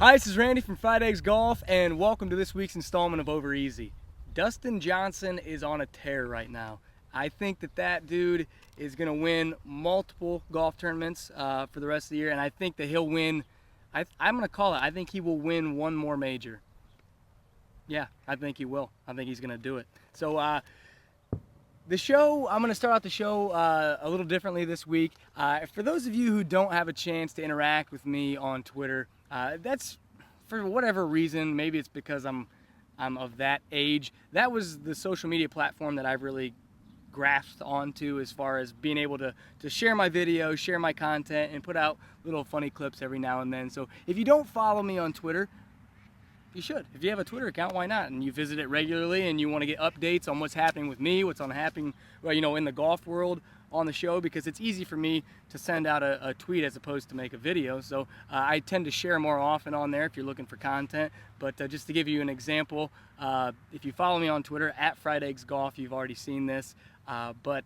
Hi, this is Randy from Fried Eggs Golf, and welcome to this week's installment of Over Easy. Dustin Johnson is on a tear right now. I think that dude is going to win multiple golf tournaments for the rest of the year, and I think that he'll win. I'm going to call it. I think he will win one more major. Yeah, I think he will. I think he's going to do it. So the show, I'm going to start out the show a little differently this week. For those of you who don't have a chance to interact with me on Twitter, that's for whatever reason. Maybe it's because I'm of that age. That was the social media platform that I've really grasped onto as far as being able to share my videos, share my content, and put out little funny clips every now and then. So if you don't follow me on Twitter, you should. If you have a Twitter account, why not? And you visit it regularly and you want to get updates on what's happening with me, what's happening, well, in the golf world on the show, because it's easy for me to send out a tweet as opposed to make a video. So I tend to share more often on there if you're looking for content. But just to give you an example, if you follow me on Twitter at Fried Eggs Golf, you've already seen this. But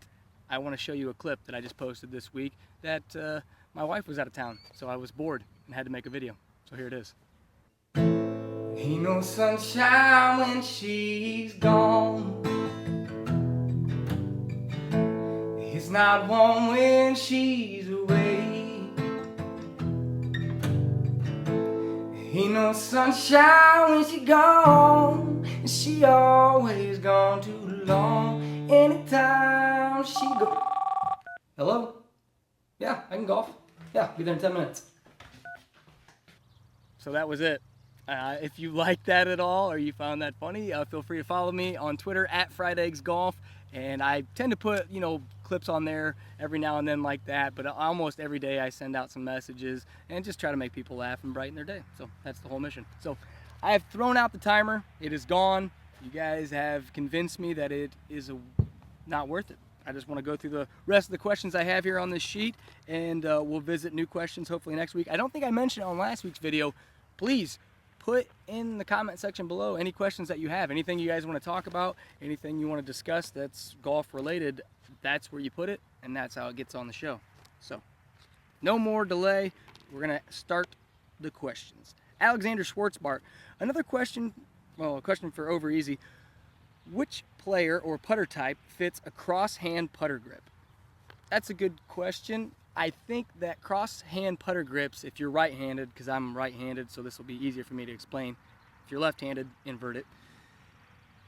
I want to show you a clip that I just posted this week that my wife was out of town, so I was bored and had to make a video. So here it is. Ain't no sunshine when she's gone. It's not warm when she's away. Ain't no sunshine when she's gone, and she always gone too long. Anytime she go. Hello? Yeah, I can golf. Yeah, be there in 10 minutes. So that was it. If you liked that at all or you found that funny, feel free to follow me on Twitter at Fried Eggs Golf. And I tend to put, clips on there every now and then like that, but almost every day I send out some messages and just try to make people laugh and brighten their day. So that's the whole mission. So I have thrown out the timer. It is gone. You guys have convinced me that it is not worth it. I just want to go through the rest of the questions I have here on this sheet, and we'll visit new questions hopefully next week. I don't think I mentioned it on last week's video. Please put in the comment section below any questions that you have, anything you guys want to talk about, anything you want to discuss that's golf related. That's where you put it, and that's how it gets on the show. So no more delay, we're gonna start the questions. Alexander Schwartzbart, another question, well, a question for Over Easy. Which player or putter type fits a cross-hand putter grip? That's a good question. I think that cross-hand putter grips, if you're right-handed, because I'm right-handed, so this will be easier for me to explain. If you're left-handed, invert it.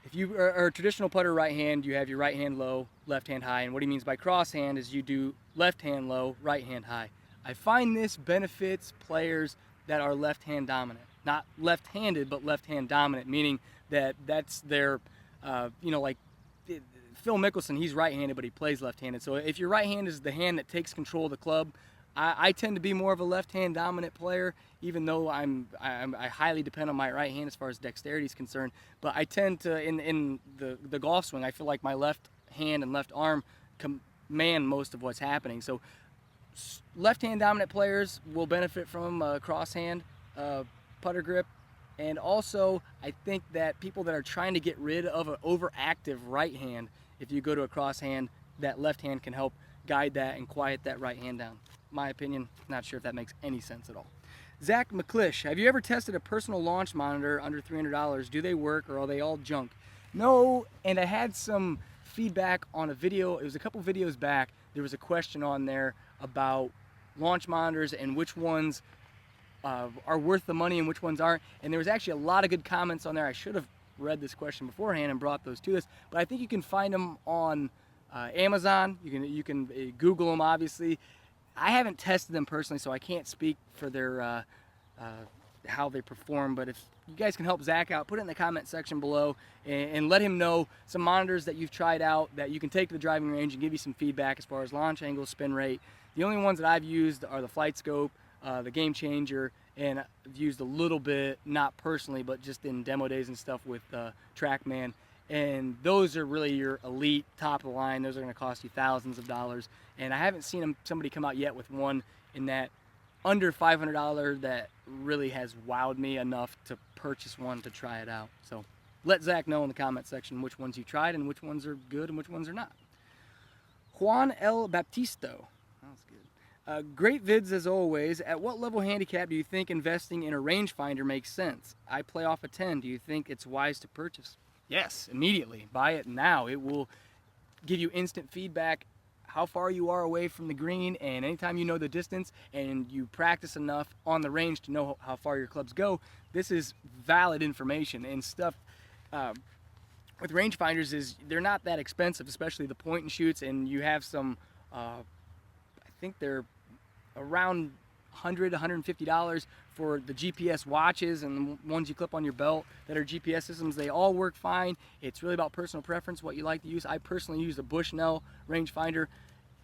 If you are a traditional putter right hand, you have your right hand low, left hand high, and what he means by cross-hand is you do left hand low, right hand high. I find this benefits players that are left-hand dominant. Not left-handed, but left-hand dominant, meaning that that's their, like Phil Mickelson, he's right-handed, but he plays left-handed. So if your right hand is the hand that takes control of the club, I tend to be more of a left-hand dominant player, even though I highly depend on my right hand as far as dexterity is concerned. But I tend to, in the golf swing, I feel like my left hand and left arm command most of what's happening. So left-hand dominant players will benefit from a cross-hand putter grip. And also, I think that people that are trying to get rid of an overactive right hand, if you go to a cross hand, that left hand can help guide that and quiet that right hand down. My opinion, not sure if that makes any sense at all. Zach McClish, have you ever tested a personal launch monitor under $300? Do they work or are they all junk? No, and I had some feedback on a video. It was a couple videos back. There was a question on there about launch monitors and which ones are worth the money and which ones aren't. And there was actually a lot of good comments on there. I should have read this question beforehand and brought those to this, but I think you can find them on Amazon. You can Google them, obviously. I haven't tested them personally, so I can't speak for their how they perform, but if you guys can help Zach out, put it in the comment section below and let him know some monitors that you've tried out that you can take to the driving range and give you some feedback as far as launch angle, spin rate. The only ones that I've used are the Flight Scope, the Game Changer, and I've used a little bit, not personally, but just in demo days and stuff with TrackMan. And those are really your elite, top of the line. Those are going to cost you thousands of dollars. And I haven't seen somebody come out yet with one in that under $500 that really has wowed me enough to purchase one to try it out. So let Zach know in the comment section which ones you tried and which ones are good and which ones are not. Juan L. Baptisto. That's good. Great vids as always. At what level handicap do you think investing in a rangefinder makes sense? I play off a 10. Do you think it's wise to purchase? Yes, immediately. Buy it now. It will give you instant feedback how far you are away from the green, and anytime you know the distance and you practice enough on the range to know how far your clubs go, this is valid information. And stuff with rangefinders is they're not that expensive, especially the point and shoots, and you have some I think they're around $100, $150 for the GPS watches and the ones you clip on your belt that are GPS systems. They all work fine. It's really about personal preference, what you like to use. I personally use a Bushnell rangefinder,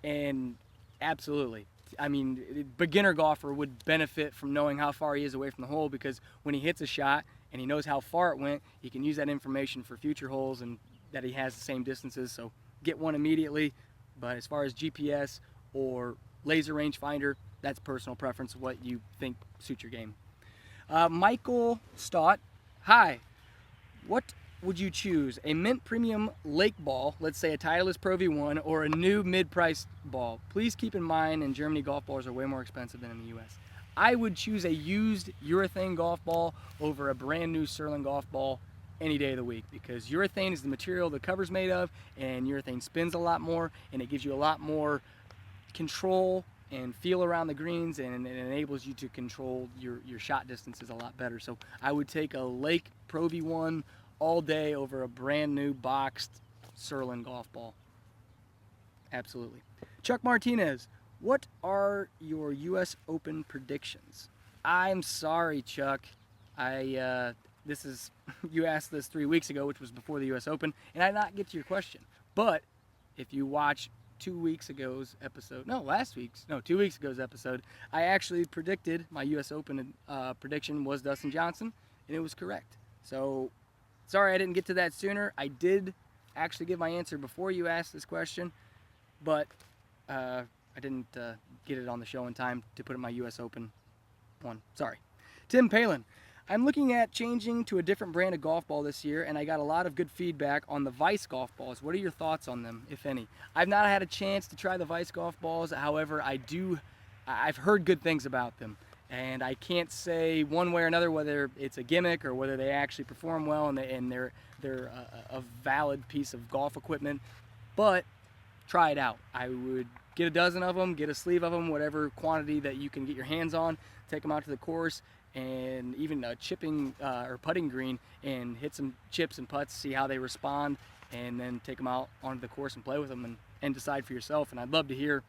and absolutely, I mean, a beginner golfer would benefit from knowing how far he is away from the hole, because when he hits a shot and he knows how far it went, he can use that information for future holes and that he has the same distances. So get one immediately. But as far as GPS or laser rangefinder, that's personal preference, what you think suits your game. Michael Stott, hi. What would you choose? A mint premium lake ball, let's say a Titleist Pro V1, or a new mid-priced ball? Please keep in mind in Germany golf balls are way more expensive than in the US. I would choose a used urethane golf ball over a brand new Sterling golf ball any day of the week, because urethane is the material the cover's made of, and urethane spins a lot more, and it gives you a lot more control and feel around the greens, and it enables you to control your shot distances a lot better. So I would take a Lake Pro V1 all day over a brand new boxed Sterling golf ball. Absolutely. Chuck Martinez, what are your US Open predictions? I'm sorry, Chuck. This is you asked this 3 weeks ago, which was before the US Open, and I did not get to your question. But if you watch 2 weeks ago's episode, 2 weeks ago's episode, I actually predicted my US Open prediction was Dustin Johnson, and it was correct. So sorry I didn't get to that sooner. I did actually give my answer before you asked this question, but I didn't get it on the show in time to put in my US Open one. Sorry. Tim Palin, I'm looking at changing to a different brand of golf ball this year, and I got a lot of good feedback on the Vice golf balls. What are your thoughts on them, if any? I've not had a chance to try the Vice golf balls. However, I've heard good things about them, and I can't say one way or another whether it's a gimmick or whether they actually perform well and they're a valid piece of golf equipment. But try it out. I would get a dozen of them, get a sleeve of them, whatever quantity that you can get your hands on, take them out to the course, and even a chipping or putting green, and hit some chips and putts, see how they respond, and then take them out onto the course and play with them and decide for yourself. And I'd love to hear,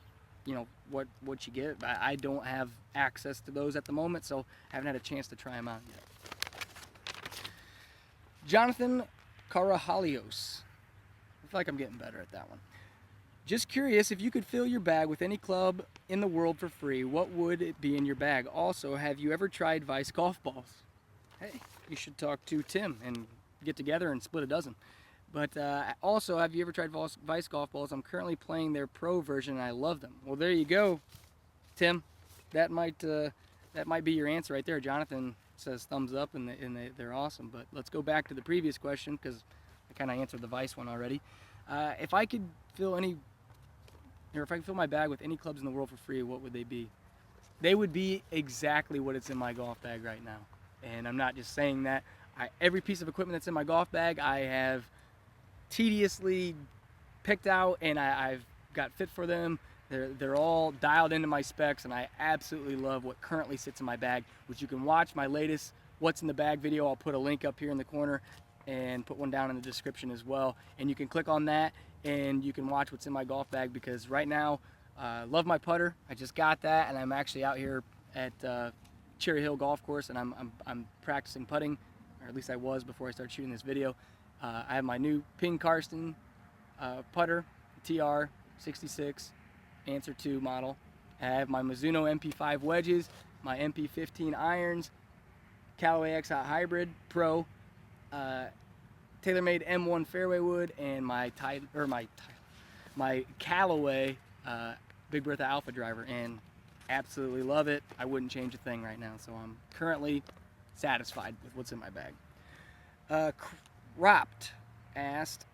what you get. I don't have access to those at the moment, so I haven't had a chance to try them out yet. Jonathan Carajalios. I feel like I'm getting better at that one. Just curious, if you could fill your bag with any club in the world for free, what would it be in your bag? Also, have you ever tried Vice golf balls? Hey, you should talk to Tim and get together and split a dozen. But also, have you ever tried Vice golf balls? I'm currently playing their pro version, and I love them. Well, there you go, Tim. That might be your answer right there. Jonathan says thumbs up, and they're awesome. But let's go back to the previous question, because I kind of answered the Vice one already. If I could fill my bag with any clubs in the world for free, what would they be? They would be exactly what it's in my golf bag right now. And I'm not just saying that. Every piece of equipment that's in my golf bag, I have tediously picked out, and I've got fit for them. They're all dialed into my specs, and I absolutely love what currently sits in my bag, which you can watch my latest What's in the Bag video. I'll put a link up here in the corner and put one down in the description as well. And you can click on that, and you can watch what's in my golf bag, because right now, love my putter. I just got that, and I'm actually out here at Cherry Hill Golf Course, and I'm practicing putting, or at least I was before I started shooting this video. I have my new Ping Karsten putter, TR 66 Answer 2 model. I have my Mizuno MP5 wedges, my MP15 irons, Callaway X Hot Hybrid Pro, TaylorMade M1 fairway wood, and my Callaway Big Bertha Alpha driver, and absolutely love it. I wouldn't change a thing right now, so I'm currently satisfied with what's in my bag. Cropped asked,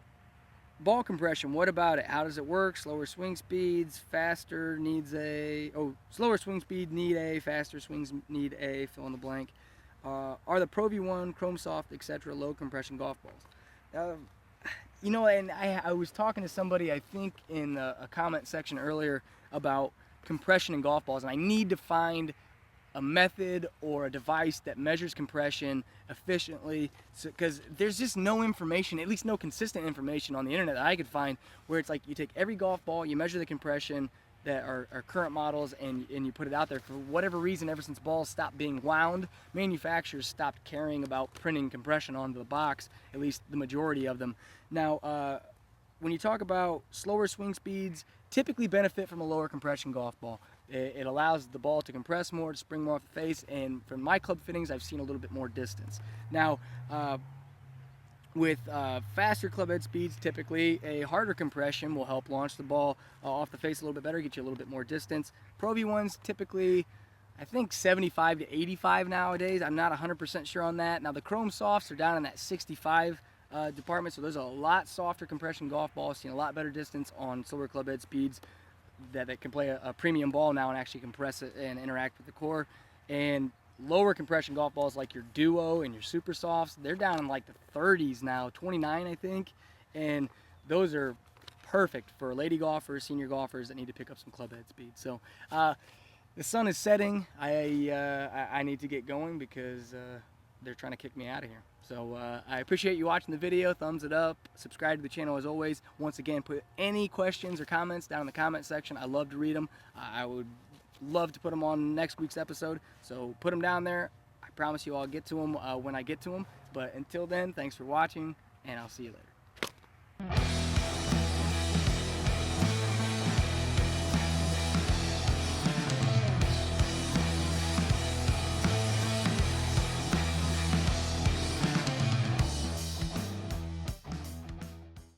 ball compression, what about it? How does it work? Slower swing speeds, faster needs a, slower swing speed need a, faster swings need a, fill in the blank. Are the Pro V1, Chrome Soft, etc. low compression golf balls? And I was talking to somebody, I think in a comment section earlier, about compression in golf balls, and I need to find a method or a device that measures compression efficiently, because there's just no information, at least no consistent information on the internet that I could find, where it's like you take every golf ball, you measure the compression that are current models, and you put it out there. For whatever reason, ever since balls stopped being wound, manufacturers stopped caring about printing compression onto the box, at least the majority of them. Now, when you talk about slower swing speeds, typically benefit from a lower compression golf ball. It allows the ball to compress more, to spring more off the face, and from my club fittings, I've seen a little bit more distance. Now, with faster club head speeds, typically a harder compression will help launch the ball off the face a little bit better, get you a little bit more distance. Pro V1s typically, I think 75 to 85 nowadays. I'm not 100% sure on that. Now the Chrome Softs are down in that 65 department, so there's a lot softer compression golf balls, seeing a lot better distance on slower club head speeds that can play a premium ball now and actually compress it and interact with the core. And lower compression golf balls like your Duo and your Super Softs, they're down in like the 30s now, 29 I think, and those are perfect for lady golfers, senior golfers that need to pick up some club head speed. So the sun is setting. I need to get going because they're trying to kick me out of here. So I appreciate you watching the video. Thumbs it up. Subscribe to the channel as always. Once again, put any questions or comments down in the comment section. I love to read them. I would love to put them on next week's episode. So put them down there. I promise you I'll get to them when I get to them. But until then, thanks for watching, and I'll see you later.